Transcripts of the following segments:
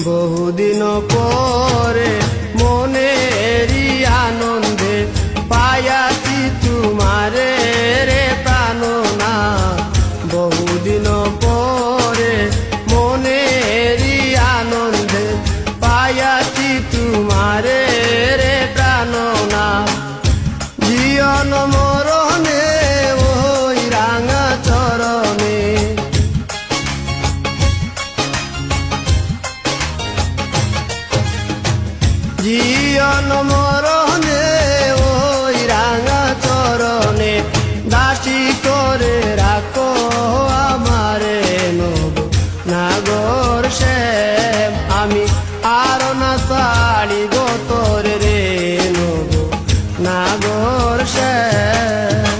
বহুদিন পরে মনেরই আনন্দে পায়াছি তোমারে রে প্রাণনা। বহুদিন পরে মনেরই আনন্দে পায়াছি তোমারে রে প্রাণনা। জীবন মরণে ওই রাঙা চরণে, জীবন মরণে ওই রাঙা চরণে দাসী করে রাখো আমারে নব নাগর শ্যাম। আমি আর না ছাড়ি গো তোরে রে নব নাগর শ্যাম।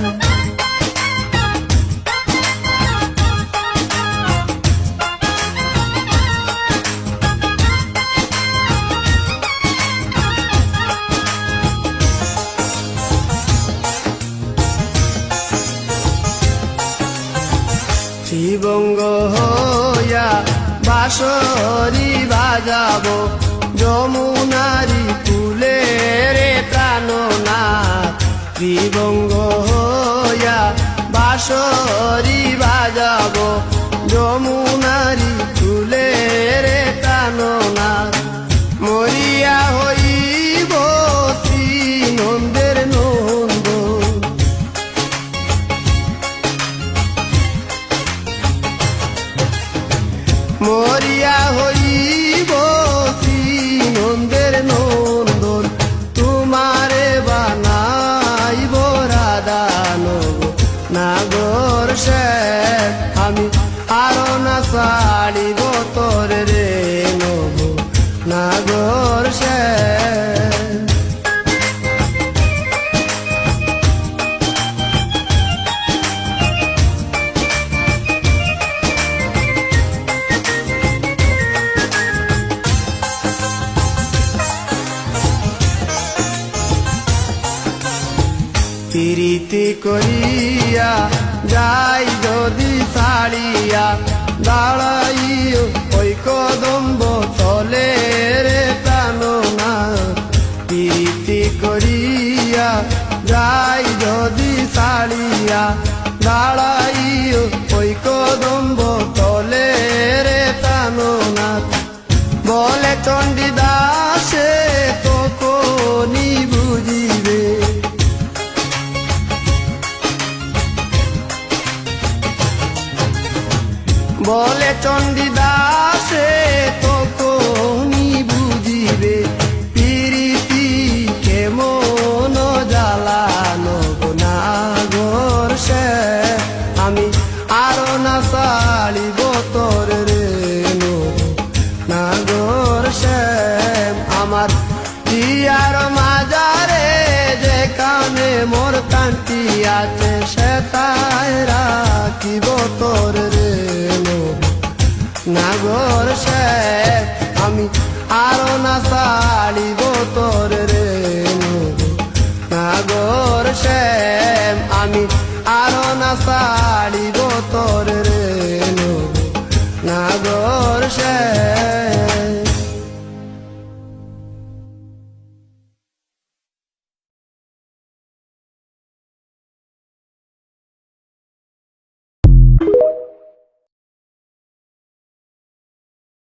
শিবঙ্গ হইয়া বাঁশরি বাজাবো যমুনারি ফুলে রে প্রাণনাথ। শিবঙ্গ হইয়া বাঁশরি বাজাবো যমুনারি ফুলে রে প্রাণনাথ। মরিয়া হইব শ্রী নন্দের নন্দ, মরিয়া হইব শ্রী নন্দের নন্দন। তোমারে বানাইব রাধা নব নাগর শ্যাম। আমি আরো না ছাড়িব তোরে রে নব নাগর শ্যাম। প্রীতি করিয়া যাই যদি ছাড়িয়া দাঁড়াইও ওই কদম্ব তলে রে প্রাণনা। প্রীতি করিয়া যাই যদি ছাড়িয়া দাঁড়াইও ওই কদম্ব তলে রে প্রাণনা। বলে চণ্ডীদাসে তখনই বুঝিবে, বলে চণ্ডীদাসে তখনই বুঝিবে প্রীতি কেমন জ্বালানো নাগর শ্যাম। আমি আরো না ছাড়িব তোরে রে নাগর শ্যাম। আমার পিয়ার মাজারে যেখানে মোর কান্তি আছে সেটাই রাখিব তোরে রে নাগর শ্যাম। আমি আরো না ছাড়িব তোরে রে নাগর শ্যাম। আমি আরো না ছাড়িব তোরে রে নাগর শ্যাম।